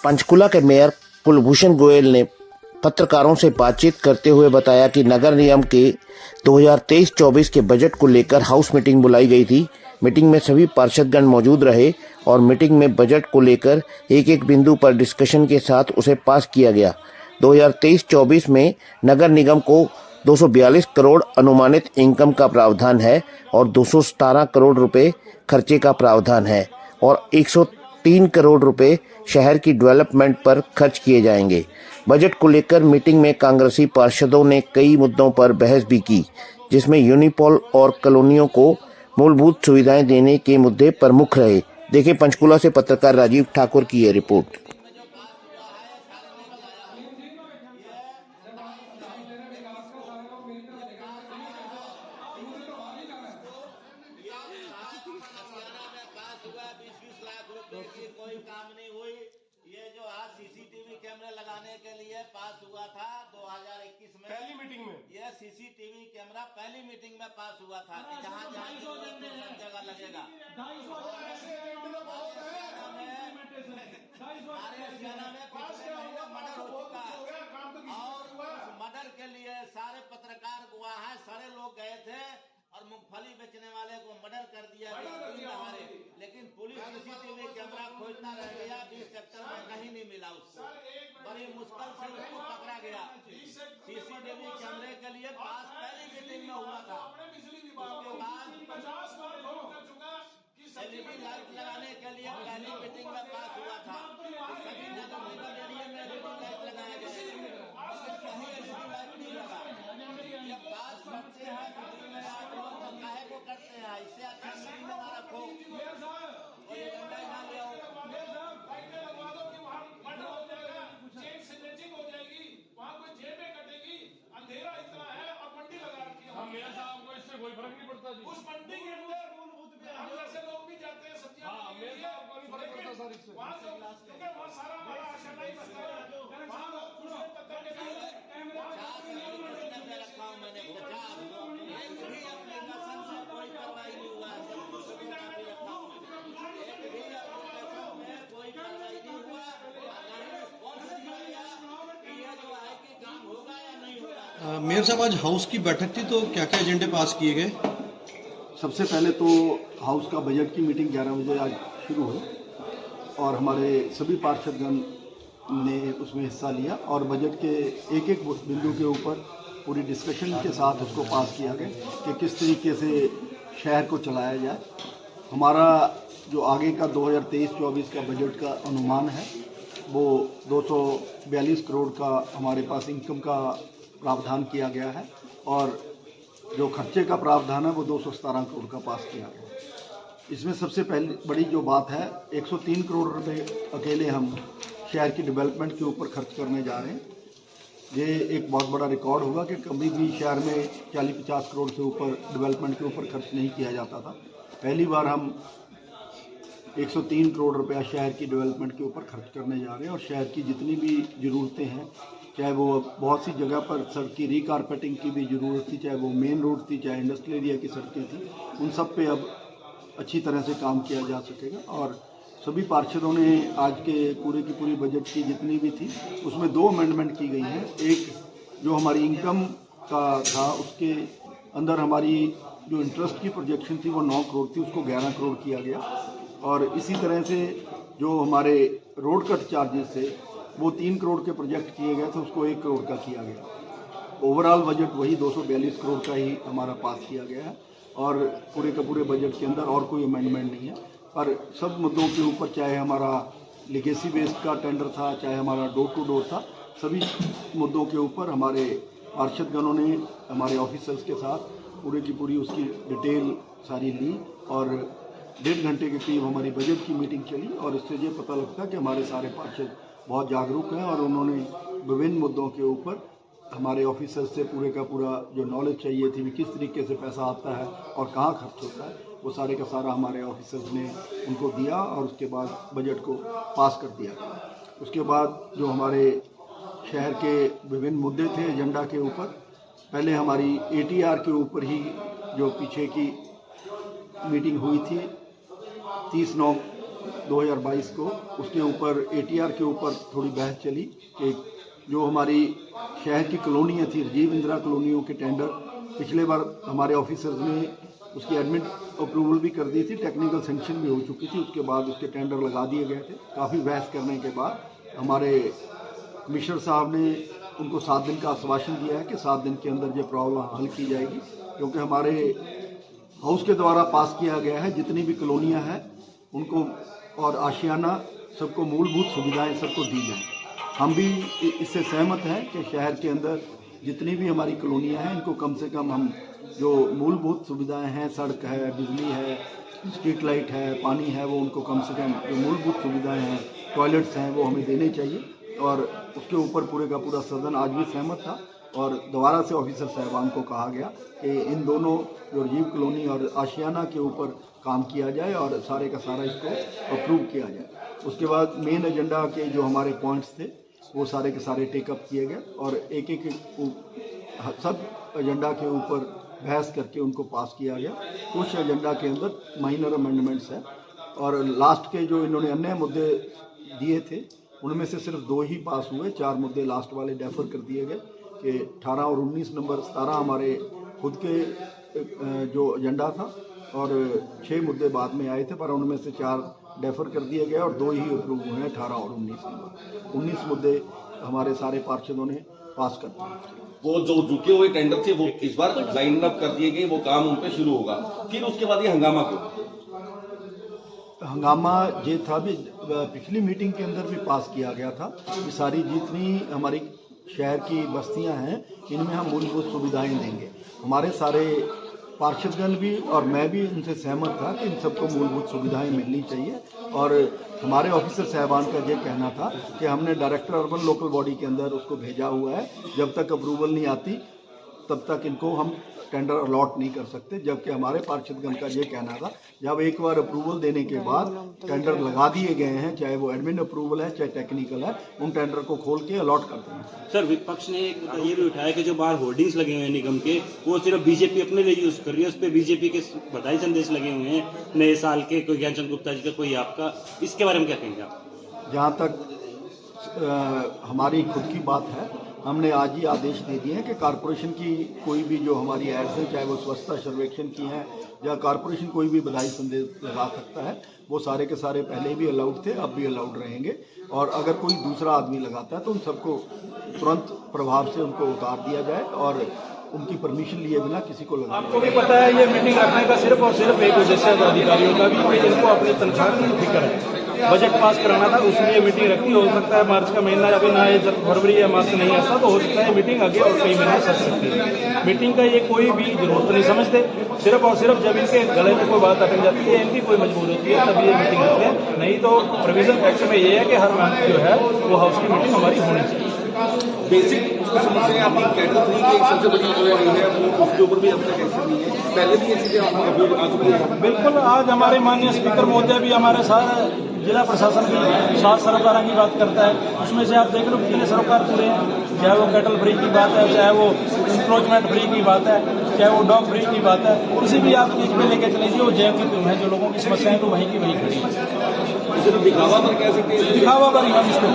पंचकुला के मेयर कुलभूषण गोयल ने पत्रकारों से बातचीत करते हुए बताया कि नगर निगम के 2023-24 के बजट को लेकर हाउस मीटिंग बुलाई गई थी। मीटिंग में सभी पार्षदगण मौजूद रहे और मीटिंग में बजट को लेकर एक एक बिंदु पर डिस्कशन के साथ उसे पास किया गया। 2023-24 में नगर निगम को 242 करोड़ अनुमानित इनकम का प्रावधान है और 217 करोड़ रुपए खर्चे का प्रावधान है और 103 करोड़ रुपए शहर की डेवलपमेंट पर खर्च किए जाएंगे। बजट को लेकर मीटिंग में कांग्रेसी पार्षदों ने कई मुद्दों पर बहस भी की, जिसमें यूनिपॉल और कॉलोनियों को मूलभूत सुविधाएं देने के मुद्दे प्रमुख रहे। देखें पंचकुला से पत्रकार राजीव ठाकुर की ये रिपोर्ट। कोई काम नहीं हुई। ये जो आज सीसीटीवी कैमरे लगाने के लिए पास हुआ था 2021 में, पहली मीटिंग में ये सीसीटीवी कैमरा पहली मीटिंग में पास हुआ था कि जहाँ सब जगह लगेगा। हरियाणा में पिछले महीने मर्डर हो चुका है और उस मर्डर के लिए सारे पत्रकार गवाह हैं। सारे लोग गए थे और मूंगफली बेचने वाले को मर्डर कर दिया गया, लेकिन पुलिस सीसीटीवी कैमरा खोजना रह गया। 20 सेक्टर में कहीं नहीं मिला उसको, बड़ी मुश्किल से उसको पकड़ा गया। सीसीटीवी कैमरे के लिए पास पहली मीटिंग में हुआ था। उसके बाद एलईडी लाइट लगाने के लिए पहली मीटिंग में पास हुआ था। सभी जगह निगम एरिया में एलईडी लाइट लगाया गया, कहीं एलईडी लाइट नहीं लगा। ये पास करते हैं मीटिंग में आप लोग तो काहे को करते हैं? इससे अच्छा मीटिंग में ना रखो, कोई एजेंडा ना ले आओ। अंधेरा इतना है और मंडी लगा रखी है। मेयर साहब को इससे कोई फर्क नहीं पड़ता जी। उस मंडी के अंदर हम जैसे लोग भी जाते हैं सब्जियां। हाँ, मेयर साहब को नहीं फर्क पड़ता सर इससे। वहाँ क्योंकि वहाँ सारा हमारा आशा नहीं बचता है। वहाँ दूसरे पत्थर के लिए रखा हूँ मैंने 50 भी अपने नस्ल से कोई कार्रवाई नहीं हुआ है। सब कुछ सुविधा भी रखा हूँ, एक भी एप्लीकेशन में कोई कार्रवाई नहीं हुआ। रिस्पॉन्स दिया गया कि ये जो है कि काम होगा या नहीं होगा। मेयर साहब, आज हाउस की बैठक थी तो क्या क्या एजेंडे पास किए गए? सबसे पहले तो हाउस का बजट की मीटिंग 11 बजे आज शुरू हुई और हमारे सभी पार्षदगण ने उसमें हिस्सा लिया और बजट के एक एक बिंदु के ऊपर पूरी डिस्कशन के साथ उसको पास किया गया कि किस तरीके से शहर को चलाया जाए। हमारा जो आगे का 2023-24 का बजट का अनुमान है वो 242 करोड़ का हमारे पास इनकम का प्रावधान किया गया है और जो खर्चे का प्रावधान है वो 217 करोड़ का पास किया गया। इसमें सबसे पहली बड़ी जो बात है 103 करोड़ रुपए अकेले हम शहर की डेवलपमेंट के ऊपर खर्च करने जा रहे हैं। ये एक बहुत बड़ा रिकॉर्ड होगा कि कभी भी शहर में 40-50 करोड़ से ऊपर डेवलपमेंट के ऊपर खर्च नहीं किया जाता था। पहली बार हम 103 करोड़ रुपया शहर की डेवलपमेंट के ऊपर खर्च करने जा रहे हैं और शहर की जितनी भी ज़रूरतें हैं, चाहे वो बहुत सी जगह पर सड़क की रिकारपेटिंग की भी ज़रूरत थी, चाहे वो मेन रोड थी, चाहे इंडस्ट्रियल एरिया की सड़कें थी, उन सब पे अब अच्छी तरह से काम किया जा सकेगा। और सभी पार्षदों ने आज के पूरे की पूरी बजट की जितनी भी थी उसमें 2 अमेंडमेंट की गई हैं। एक जो हमारी इनकम का था उसके अंदर हमारी जो इंटरेस्ट की प्रोजेक्शन थी वो 9 करोड़ थी, उसको 11 करोड़ किया गया और इसी तरह से जो हमारे रोड कट चार्जेस थे वो 3 करोड़ के प्रोजेक्ट किए गए थे, उसको 1 करोड़ का किया गया। ओवरऑल बजट वही 242 करोड़ का ही हमारा पास किया गया है और पूरे के पूरे बजट के अंदर और कोई अमेंडमेंट नहीं है। पर सब मुद्दों के ऊपर, चाहे हमारा लिगेसी बेस्ड का टेंडर था, चाहे हमारा डोर टू डोर था, सभी मुद्दों के ऊपर हमारे पार्षदगणों ने हमारे ऑफिसर्स के साथ पूरे की पूरी उसकी डिटेल सारी ली और 1.5 घंटे के करीब हमारी बजट की मीटिंग चली और इससे ये पता लगता है कि हमारे सारे पार्षद बहुत जागरूक हैं और उन्होंने विभिन्न मुद्दों के ऊपर हमारे ऑफिसर्स से पूरे का पूरा जो नॉलेज चाहिए थी किस तरीके से पैसा आता है और कहाँ खर्च होता है, वो सारे का सारा हमारे ऑफिसर्स ने उनको दिया और उसके बाद बजट को पास कर दिया। उसके बाद जो हमारे शहर के विभिन्न मुद्दे थे एजेंडा के ऊपर, पहले हमारी ATR के ऊपर ही जो पीछे की मीटिंग हुई थी 30/9 2022 को, उसके ऊपर ATR के ऊपर थोड़ी बहस चली कि जो हमारी शहर की कॉलोनियाँ थी, राजीव इंदिरा कॉलोनियों के टेंडर पिछले बार हमारे ऑफिसर्स ने उसकी एडमिट अप्रूवल भी कर दी थी, टेक्निकल सेंक्शन भी हो चुकी थी, उसके बाद उसके टेंडर लगा दिए गए थे। काफ़ी बहस करने के बाद हमारे कमिश्नर साहब ने उनको 7 दिन का आश्वासन दिया है कि 7 दिन के अंदर ये प्रॉब्लम हल की जाएगी, क्योंकि हमारे हाउस के द्वारा पास किया गया है जितनी भी कॉलोनियाँ हैं उनको और आशियाना सबको मूलभूत सुविधाएं सबको दी जाएं। हम भी इससे सहमत हैं कि शहर के अंदर जितनी भी हमारी कॉलोनियाँ हैं इनको कम से कम हम जो मूलभूत सुविधाएं हैं, सड़क है, बिजली है, स्ट्रीट लाइट है, पानी है, वो उनको कम से कम जो मूलभूत सुविधाएं हैं, टॉयलेट्स हैं, वो हमें देने चाहिए। और उसके ऊपर पूरे का पूरा सदन आज भी सहमत था और दोबारा से ऑफिसर साहबान को कहा गया कि इन दोनों जो राजीव कॉलोनी और आशियाना के ऊपर काम किया जाए और सारे का सारा इसको अप्रूव किया जाए। उसके बाद मेन एजेंडा के जो हमारे पॉइंट्स थे वो सारे के सारे टेकअप किए गए और एक एक सब एजेंडा के ऊपर बहस करके उनको पास किया गया। कुछ एजेंडा के अंदर माइनर अमेंडमेंट्स हैं और लास्ट के जो इन्होंने अन्य मुद्दे दिए थे उनमें से सिर्फ 2 ही पास हुए, 4 मुद्दे लास्ट वाले डेफर कर दिए गए कि 18 और 19 नंबर 17 हमारे खुद के जो एजेंडा था और 6 मुद्दे बाद में आए थे, पर उनमें से 4 डेफर कर दिए गए और 2 ही अप्रूव हुए हैं, 18 और 19 नंबर। 19 मुद्दे हमारे सारे पार्षदों ने पास कर दिए। वो जो रुके हुए टेंडर थे वो इस बार लाइन अप कर दिए गए, वो काम उन पे शुरू होगा। फिर उसके बाद ये हंगामा क्यों? हंगामा ये था भी पिछली मीटिंग के अंदर भी पास किया गया था कि सारी जितनी हमारी शहर की बस्तियां हैं इनमें हम मूलभूत सुविधाएं देंगे। हमारे सारे पार्षदगण भी और मैं भी उनसे सहमत था कि इन सबको मूलभूत सुविधाएं मिलनी चाहिए और हमारे ऑफिसर साहबान का ये कहना था कि हमने डायरेक्टर अर्बन लोकल बॉडी के अंदर उसको भेजा हुआ है, जब तक अप्रूवल नहीं आती तब तक इनको हम टेंडर अलॉट नहीं कर सकते। जबकि हमारे पार्षदगण का ये कहना था जब एक बार अप्रूवल देने के बाद टेंडर लगा दिए गए हैं, चाहे वो एडमिन अप्रूवल है चाहे टेक्निकल है, उन टेंडर को खोल के अलॉट कर देना चाहिए। सर, विपक्ष ने एक ये भी उठाया कि जो बाहर होर्डिंग्स लगे हुए हैं निगम के वो सिर्फ बीजेपी अपने लिए यूज कर रही है, उस पर बीजेपी के बधाई संदेश लगे हुए हैं नए साल के, कोई ज्ञानचंद गुप्ता जी का, कोई आपका, इसके बारे में क्या कहेंगे आप? जहाँ तक हमारी खुद की बात है, हमने आज ही आदेश दे दिए हैं कि कारपोरेशन की कोई भी जो हमारी एड्स हैं, चाहे वो स्वच्छता सर्वेक्षण की हैं या कारपोरेशन कोई भी बधाई संदेश लगा सकता है, वो सारे के सारे पहले भी अलाउड थे, अब भी अलाउड रहेंगे। और अगर कोई दूसरा आदमी लगाता है तो उन सबको तुरंत प्रभाव से उनको उतार दिया जाए और उनकी परमिशन लिए बिना किसी को लगाना। आपको भी पता है ये मीटिंग रखने का सिर्फ और सिर्फ एक उद्देश्य है अधिकारियों का भी कि इनको अपनी तनख्वाह की फिक्र है। बजट पास कराना था, उसलिए मीटिंग रखी। हो सकता है मार्च का महीना अभी ना है, जब फरवरी या मार्च नहीं आता तो हो सकता है मीटिंग आगे और कई महीने सक सकती है। मीटिंग का ये कोई भी जरूरत नहीं समझते, सिर्फ और सिर्फ जब इनके गले में कोई बात अटक जाती है, इनकी कोई मजबूरी होती है तभी ये मीटिंग रखते हैं। नहीं तो प्रोविजन एक्ट में ये है कि हर मंथ जो है वो हाउस की मीटिंग हमारी होनी चाहिए। बेसिक जो समस्या आपकी कैडर 3 की एक सबसे बड़ी जो है उसके ऊपर भी अब तक एक्शन नहीं है, पहले भी ऐसी आ चुकी है। बिल्कुल, आज हमारे माननीय स्पीकर महोदय भी हमारे साथ जिला प्रशासन की 7 सरोकारों की बात करता है, उसमें से आप देख लो कितने सरोकार पूरे हैं, चाहे वो कैटल फ्री की बात है, चाहे वो इंक्रोचमेंट फ्री की बात है, चाहे वो डॉग फ्री की बात है, किसी भी आप चीज पे लेके चले वो जैव की तुम है, जो लोगों की समस्याएं तो वहीं की वहीं खड़ी है। दिखावा पर कह सकते हैं, दिखावा पर हम इसको